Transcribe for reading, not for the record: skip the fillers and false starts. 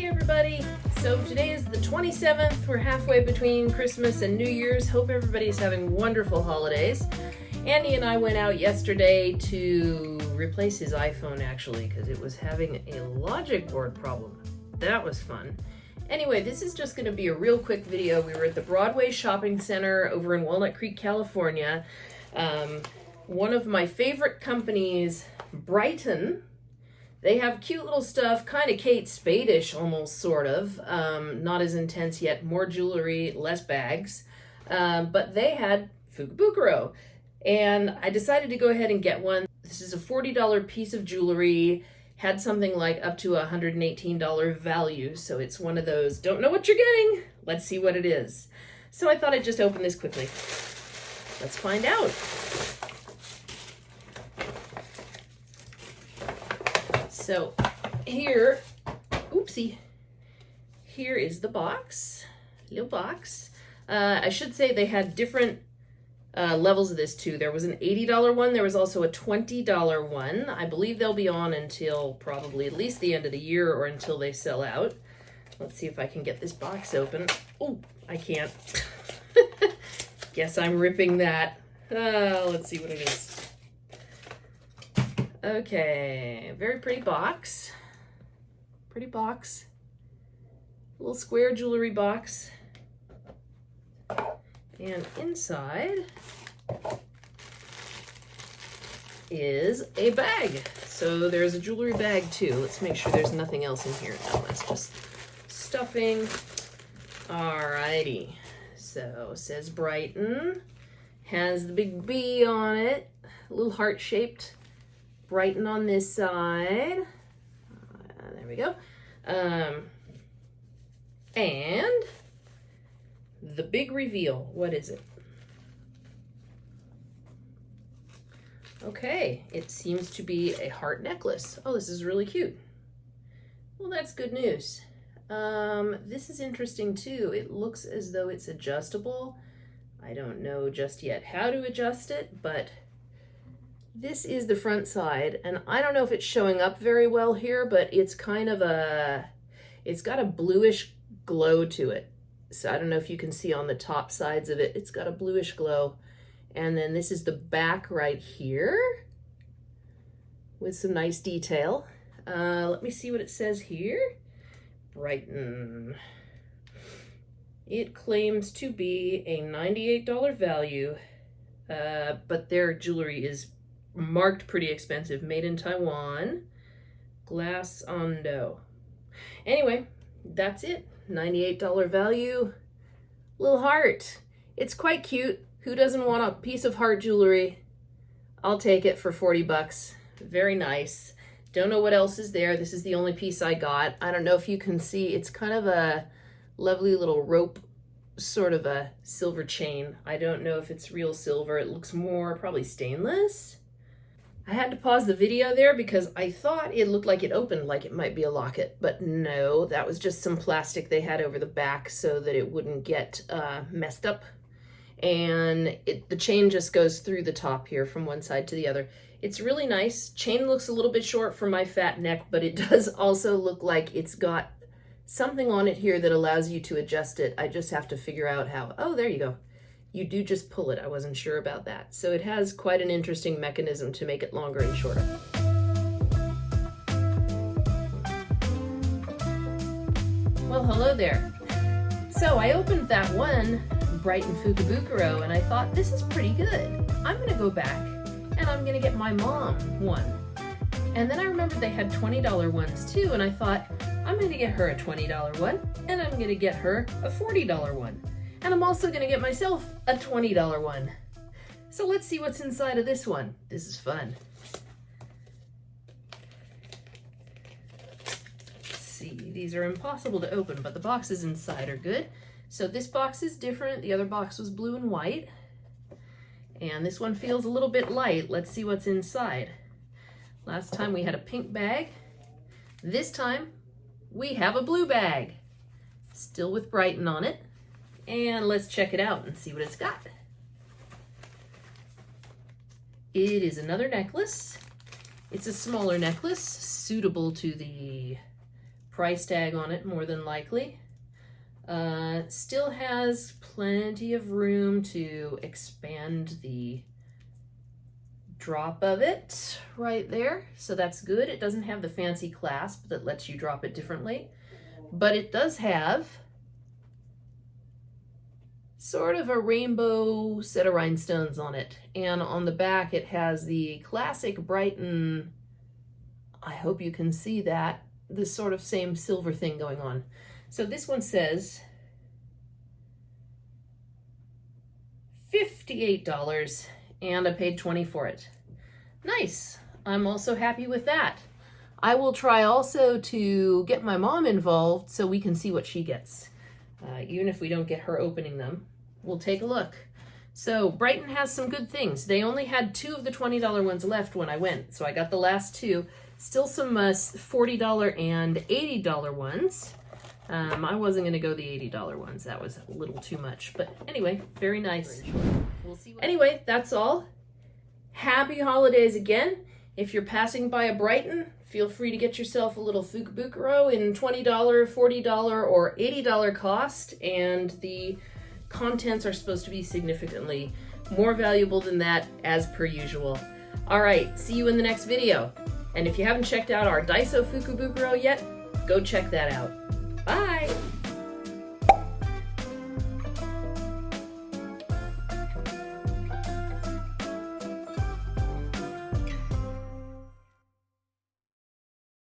Hey everybody! So today is the 27th. We're halfway between Christmas and New Year's. Hope everybody's having wonderful holidays. Andy and I went out yesterday to replace his iPhone actually because it was having a logic board problem. That was fun. Anyway, this is just going to be a real quick video. We were at the Broadway Shopping Center over in Walnut Creek, California. One of my favorite companies, Brighton. They have cute little stuff, kind of Kate Spade-ish almost, sort of. Not as intense yet, more jewelry, less bags. But they had Fukabukuro. And I decided to go ahead and get one. This is a $40 piece of jewelry. Had something like up to $118 value. So it's one of those, don't know what you're getting. Let's see what it is. So I thought I'd just open this quickly. Let's find out. So here, oopsie, here is the box, little box. I should say they had different levels of this too. There was an $80 one. There was also a $20 one. I believe they'll be on until probably at least the end of the year or until they sell out. Let's see if I can get this box open. Oh, I can't. Guess I'm ripping that. Let's see what it is. Okay, very pretty box. Pretty box. Little square jewelry box. And inside is a bag. So there's a jewelry bag too. Let's make sure there's nothing else in here. No, that's just stuffing. Alrighty. So it says Brighton. Has the big B on it. A little heart-shaped Brighton on this side. There we go. And the big reveal. What is it? Okay, it seems to be a heart necklace. Oh, this is really cute. Well, that's good news. This is interesting too. It looks as though it's adjustable. I don't know just yet how to adjust it, but this is the front side, and I don't know if it's showing up very well here, but it's kind of it's got a bluish glow to it. So I don't know if you can see on the top sides of it, it's got a bluish glow. And then this is the back right here with some nice detail. Let me see what it says here. Brighton. It claims to be a $98 value, but their jewelry is marked pretty expensive. Made in Taiwan. Glass Ondo. Anyway, that's it. $98 value. Little heart. It's quite cute. Who doesn't want a piece of heart jewelry? I'll take it for 40 bucks. Very nice. Don't know what else is there. This is the only piece I got. I don't know if you can see. It's kind of a lovely little rope, sort of a silver chain. I don't know if it's real silver. It looks more probably stainless. I had to pause the video there because I thought it looked like it opened like it might be a locket, but no, that was just some plastic they had over the back so that it wouldn't get messed up. And the chain just goes through the top here from one side to the other. It's really nice. Chain looks a little bit short for my fat neck, but it does also look like it's got something on it here that allows you to adjust it. I just have to figure out how. Oh, there you go. You do just pull it. I wasn't sure about that. So it has quite an interesting mechanism to make it longer and shorter. Well, hello there. So I opened that one, Brighton Fukabukuro, and I thought, this is pretty good. I'm gonna go back and I'm gonna get my mom one. And then I remembered they had $20 ones too, and I thought, I'm gonna get her a $20 one, and I'm gonna get her a $40 one. And I'm also gonna get myself a $20 one. So let's see what's inside of this one. This is fun. Let's see, these are impossible to open, but the boxes inside are good. So this box is different. The other box was blue and white. And this one feels a little bit light. Let's see what's inside. Last time we had a pink bag. This time we have a blue bag. Still with Brighton on it. And let's check it out and see what it's got. It is another necklace. It's a smaller necklace, suitable to the price tag on it, more than likely. Still has plenty of room to expand the drop of it right there, so that's good. It doesn't have the fancy clasp that lets you drop it differently, but it does have sort of a rainbow set of rhinestones on it, and on the back it has the classic Brighton, I hope you can see that, this sort of same silver thing going on. So this one says $58 and I paid $20 for it. Nice. I'm also happy with that. I will try also to get my mom involved so we can see what she gets. Even if we don't get her opening them, we'll take a look. So Brighton has some good things. They only had 2 of the $20 ones left when I went, so I got the last 2. Still some $40 and $80 ones. I wasn't going to go the $80 ones. That was a little too much. But anyway, very nice. Anyway, that's all. Happy holidays again. If you're passing by a Brighton, feel free to get yourself a little Fukubukuro in $20, $40, or $80 cost. And the contents are supposed to be significantly more valuable than that, as per usual. All right, see you in the next video. And if you haven't checked out our Daiso Fukubukuro yet, go check that out. Bye!